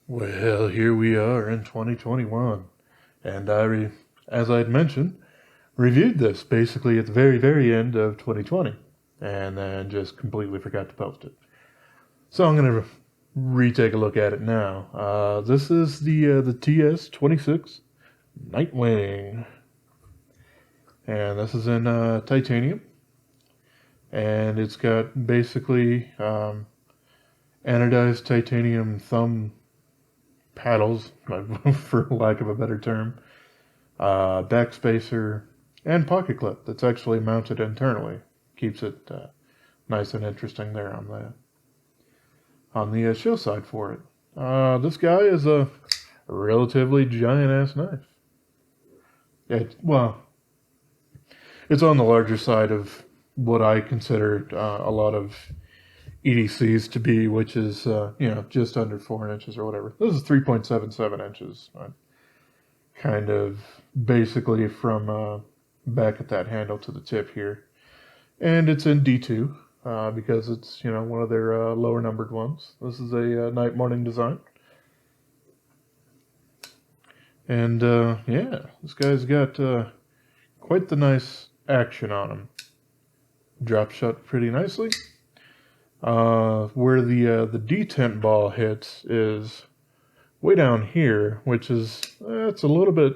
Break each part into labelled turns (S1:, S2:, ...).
S1: Well, here we are in 2021, and as I had mentioned, reviewed this basically at the very end of 2020, and then just completely forgot to post it. So I'm gonna retake a look at it now. This is the TS26 NightMorning, and this is in titanium, and it's got basically anodized titanium thumb paddles, for lack of a better term, backspacer, and pocket clip that's actually mounted internally. Keeps it nice and interesting there on the show side for it. This guy is a relatively giant ass knife. Well, it's on the larger side of what I consider a lot of EDCs to be, which is just under 4 inches or whatever. This is 3.77 inches, kind of basically from back at that handle to the tip here, and it's in D2 because it's one of their lower numbered ones. This is a NightMorning design, and this guy's got quite the nice action on him. Drops shut pretty nicely. Where the detent ball hits is way down here, which is it's a little bit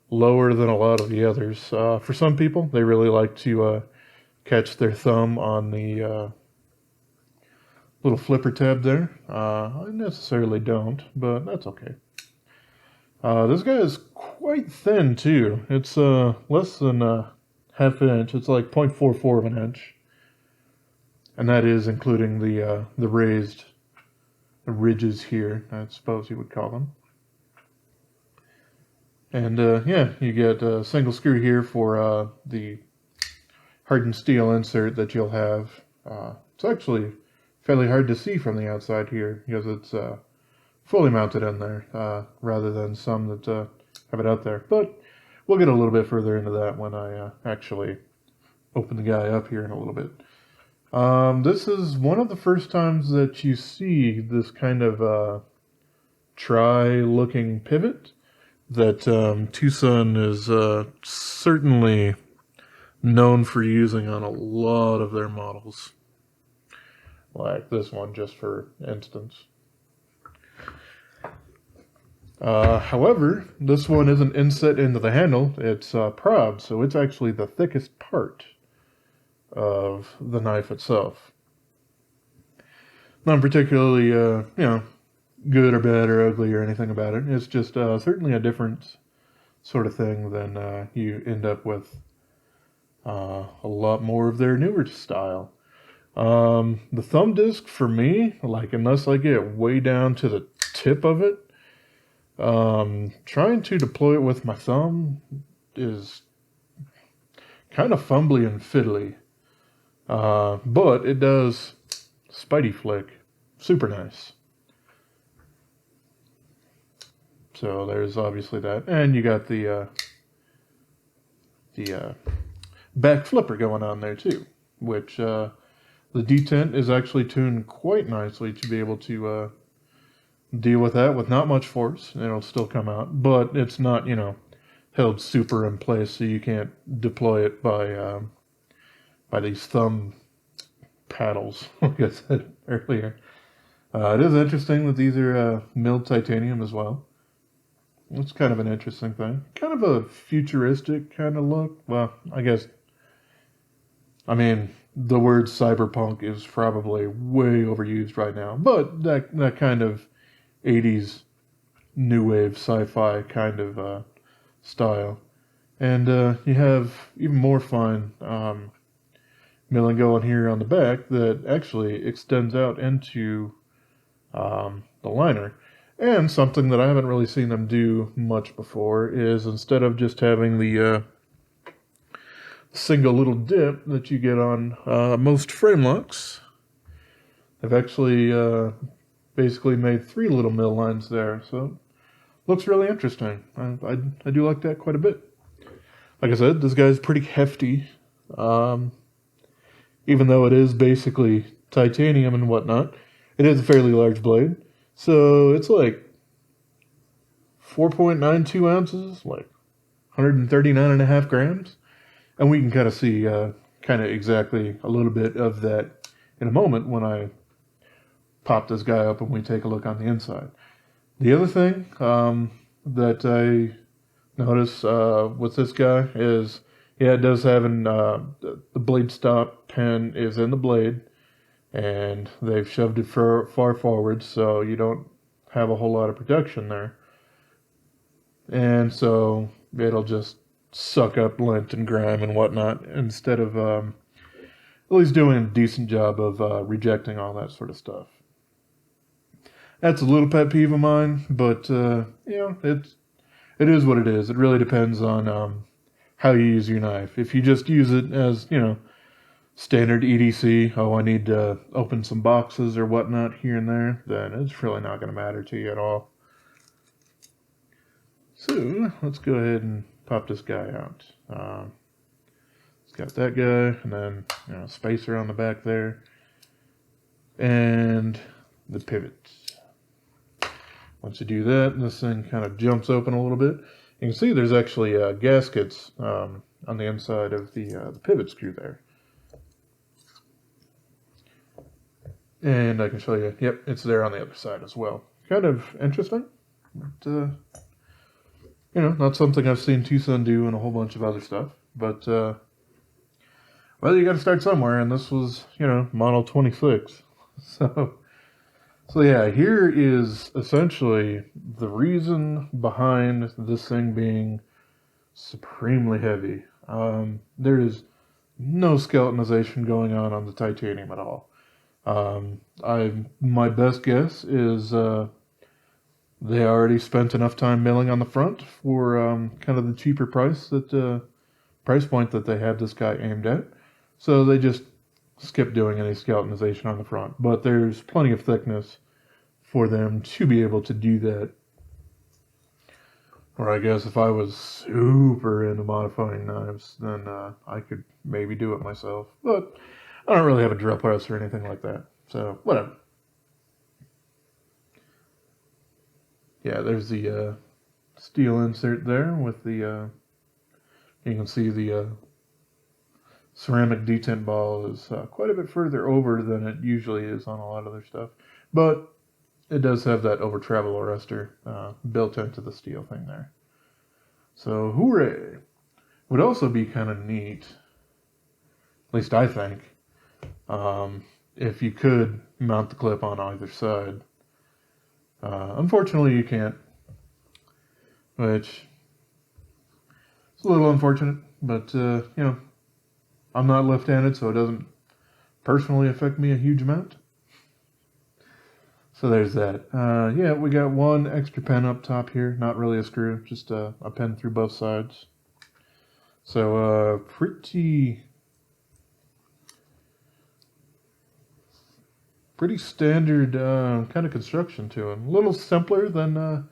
S1: lower than a lot of the others. For some people, they really like to catch their thumb on the little flipper tab there. I necessarily don't, but that's okay. This guy is quite thin too. It's less than a half inch. It's like 0.44 of an inch. And that is including the raised ridges here, I suppose you would call them. And you get a single screw here for the hardened steel insert that you'll have. It's actually fairly hard to see from the outside here because it's fully mounted in there rather than some that have it out there. But we'll get a little bit further into that when I actually open the guy up here in a little bit. This is one of the first times that you see this kind of tri-looking pivot that TwoSun is certainly known for using on a lot of their models. Like this one, just for instance. However, this one isn't inset into the handle, it's prob, so it's actually the thickest part of the knife itself. Not particularly, good or bad or ugly or anything about it. It's just certainly a different sort of thing than you end up with a lot more of their newer style. The thumb disc for me, unless I get way down to the tip of it, trying to deploy it with my thumb is kind of fumbly and fiddly. But it does Spidey flick super nice. So there's obviously that, and you got the back flipper going on there too, which the detent is actually tuned quite nicely to be able to deal with that with not much force. It'll still come out, but it's not held super in place, so you can't deploy it by these thumb paddles, like I said earlier. It is interesting that these are milled titanium as well. It's kind of an interesting thing. Kind of a futuristic kind of look. Well, I mean, the word cyberpunk is probably way overused right now, but that kind of 80s new wave sci-fi kind of style. And you have even more fine milling going here on the back that actually extends out into the liner. And something that I haven't really seen them do much before is instead of just having the single little dip that you get on most Framelocks, they've actually basically made 3 little mill lines there. So looks really interesting. I do like that quite a bit. Like I said, this guy's pretty hefty. Even though it is basically titanium and whatnot, it is a fairly large blade. So it's like 4.92 ounces, like 139.5 grams. And we can kind of see kind of exactly a little bit of that in a moment when I pop this guy up and we take a look on the inside. The other thing that I notice with this guy is, yeah, it does have the blade stop pin is in the blade, and they've shoved it far forward, so you don't have a whole lot of protection there. And so it'll just suck up lint and grime and whatnot instead of at least doing a decent job of rejecting all that sort of stuff. That's a little pet peeve of mine, but it is what it is. It really depends on how you use your knife. If you just use it as, standard EDC, I need to open some boxes or whatnot here and there, then it's really not going to matter to you at all. So let's go ahead and pop this guy out. It's got that guy, and then spacer on the back there, and the pivot. Once you do that, this thing kind of jumps open a little bit. You can see there's actually gaskets on the inside of the pivot screw there. And I can show you, yep, it's there on the other side as well. Kind of interesting, but, not something I've seen TwoSun do and a whole bunch of other stuff. But, well, you got to start somewhere, and this was, model 26. So yeah, here is essentially the reason behind this thing being supremely heavy. There is no skeletonization going on the titanium at all. My best guess is they already spent enough time milling on the front for kind of the cheaper price point that they had this guy aimed at. So they just skip doing any skeletonization on the front, but there's plenty of thickness for them to be able to do that. Or I guess if I was super into modifying knives, then I could maybe do it myself. But I don't really have a drill press or anything like that, so whatever. Yeah, there's the steel insert there with the, you can see the ceramic detent ball is quite a bit further over than it usually is on a lot of their stuff. But it does have that over travel arrestor built into the steel thing there. So hooray! Would also be kind of neat, at least I think, if you could mount the clip on either side. Unfortunately, you can't, which is a little unfortunate, but, I'm not left-handed, so it doesn't personally affect me a huge amount. So there's that. Yeah, we got one extra pin up top here. Not really a screw, just a pin through both sides. So pretty standard kind of construction to them. A little simpler than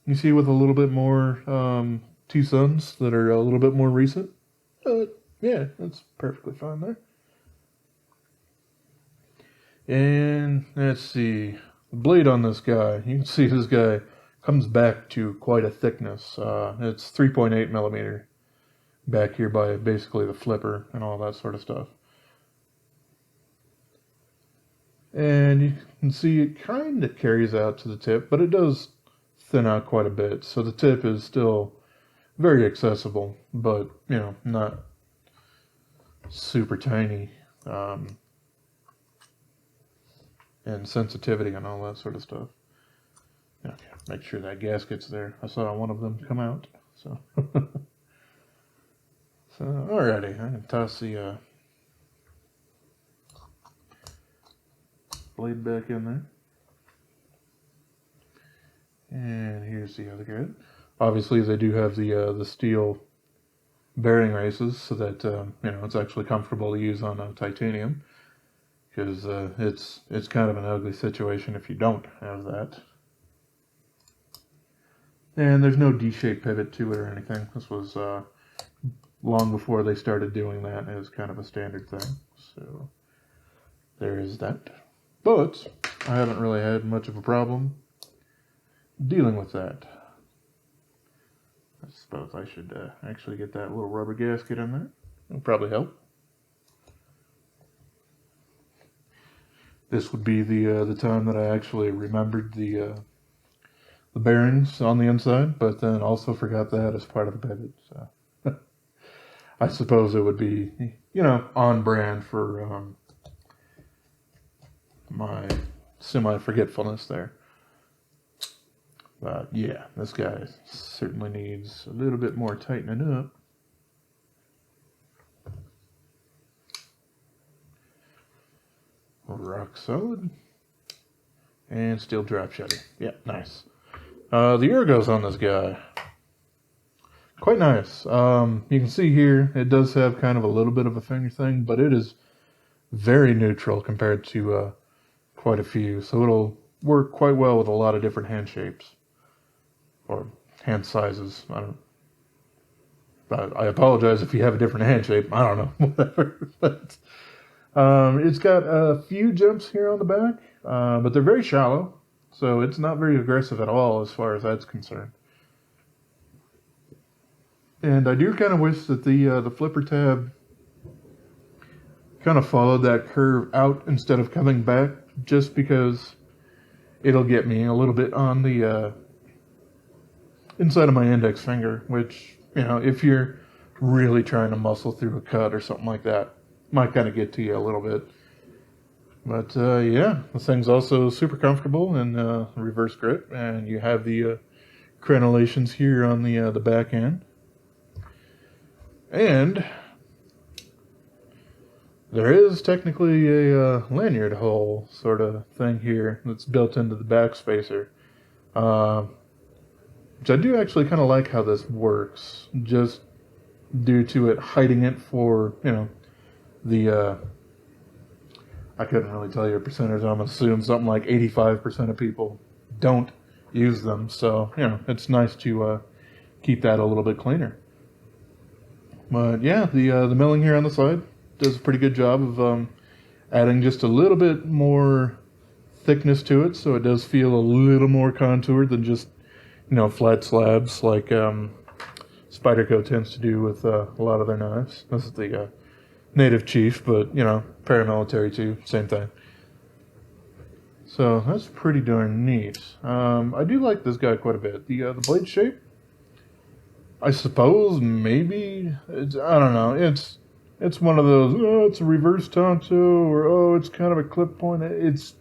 S1: you see with a little bit more TwoSuns that are a little bit more recent. But yeah, that's perfectly fine there. And let's see, the blade on this guy, you can see this guy comes back to quite a thickness. It's 3.8 millimeter back here by basically the flipper and all that sort of stuff. And you can see it kind of carries out to the tip, but it does thin out quite a bit. So the tip is still very accessible, but, not super tiny. And sensitivity and all that sort of stuff. Okay, make sure that gasket's there. I saw one of them come out. So, alrighty, I can toss the blade back in there. And here's the other guy. Obviously, they do have the steel bearing races so that it's actually comfortable to use on titanium. Because it's kind of an ugly situation if you don't have that. And there's no D-shaped pivot to it or anything. This was long before they started doing that. It was kind of a standard thing. So there is that. But I haven't really had much of a problem dealing with that. I suppose I should actually get that little rubber gasket in there. It'll probably help. This would be the time that I actually remembered the bearings on the inside, but then also forgot that as part of the pivot. So I suppose it would be, on brand for my semi-forgetfulness there. But yeah, this guy certainly needs a little bit more tightening up. Rock solid. And steel drop shutter. Yeah, nice. The ergos on this guy, quite nice. You can see here, it does have kind of a little bit of a finger thing, but it is very neutral compared to quite a few. So it'll work quite well with a lot of different hand shapes. Or hand sizes. I apologize if you have a different hand shape. I don't know. Whatever. But, it's got a few jumps here on the back, but they're very shallow. So it's not very aggressive at all as far as that's concerned. And I do kind of wish that the flipper tab kind of followed that curve out instead of coming back, just because it'll get me a little bit on the inside of my index finger, which, if you're really trying to muscle through a cut or something like that, might kind of get to you a little bit. But yeah, this thing's also super comfortable in reverse grip, and you have the crenellations here on the back end. And there is technically a lanyard hole sort of thing here that's built into the back spacer. Which I do actually kind of like how this works, just due to it hiding it for, the, I couldn't really tell you a percentage. I'm going to assume something like 85% of people don't use them. So, it's nice to keep that a little bit cleaner. But yeah, the milling here on the side does a pretty good job of adding just a little bit more thickness to it, so it does feel a little more contoured than just flat slabs like Spyderco tends to do with a lot of their knives. This is the Native Chief, but, paramilitary too, same thing. So that's pretty darn neat. I do like this guy quite a bit. The blade shape, I suppose, maybe, I don't know, it's one of those, it's a reverse Tonto, or, it's kind of a clip point. It's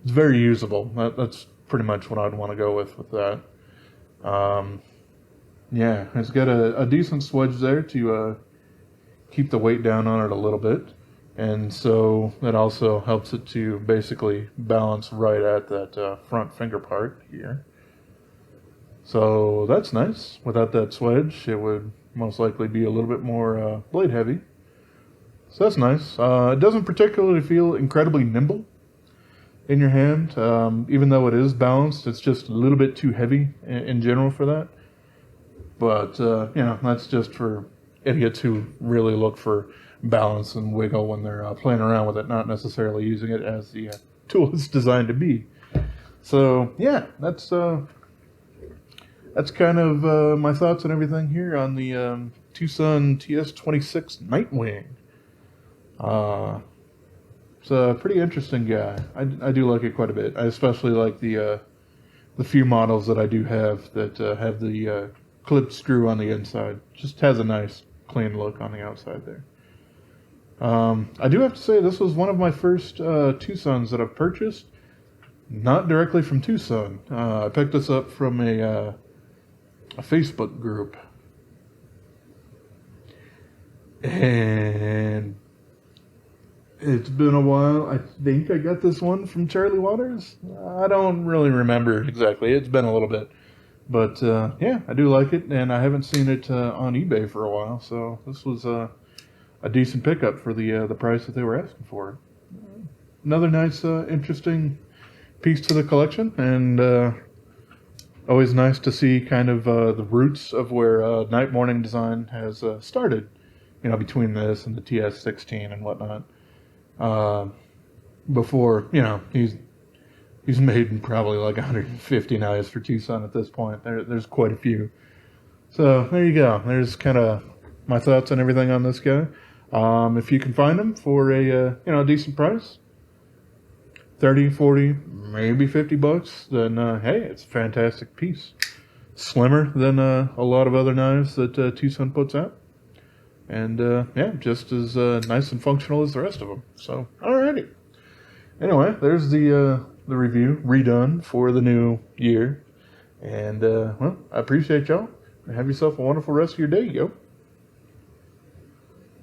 S1: very usable. That's pretty much what I'd want to go with that. Yeah, it's got a decent swedge there to keep the weight down on it a little bit, and so that also helps it to basically balance right at that front finger part here. So that's nice. Without that swedge, it would most likely be a little bit more blade heavy. So that's nice. It doesn't particularly feel incredibly nimble in your hand, even though it is balanced. It's just a little bit too heavy in general for that. But that's just for idiots who really look for balance and wiggle when they're playing around with it, not necessarily using it as the tool it's designed to be. So yeah, that's kind of my thoughts and everything here on the TwoSun TS26 NightMorning. It's a pretty interesting guy. I do like it quite a bit. I especially like the few models that I do have that have the clipped screw on the inside. Just has a nice clean look on the outside there. I do have to say this was one of my first TwoSuns that I've purchased, not directly from TwoSun. I picked this up from a Facebook group, and it's been a while. I think I got this one from Charlie Waters. I don't really remember exactly. It's been a little bit. But, yeah, I do like it, and I haven't seen it on eBay for a while, so this was a decent pickup for the price that they were asking for it. Another nice, interesting piece to the collection, and always nice to see kind of the roots of where NightMorning design has started, between this and the TS16 and whatnot. before, you know, he's made probably like 150 knives for TwoSun at this point. There's quite a few. So there you go. There's kind of my thoughts on everything on this guy. If you can find them for a a decent price, 30, 40, maybe $50, then hey, it's a fantastic piece. Slimmer than a lot of other knives that TwoSun puts out, and yeah, just as nice and functional as the rest of them. So alrighty. Anyway, there's the review redone for the new year, and well, I appreciate y'all. Have yourself a wonderful rest of your day, yo.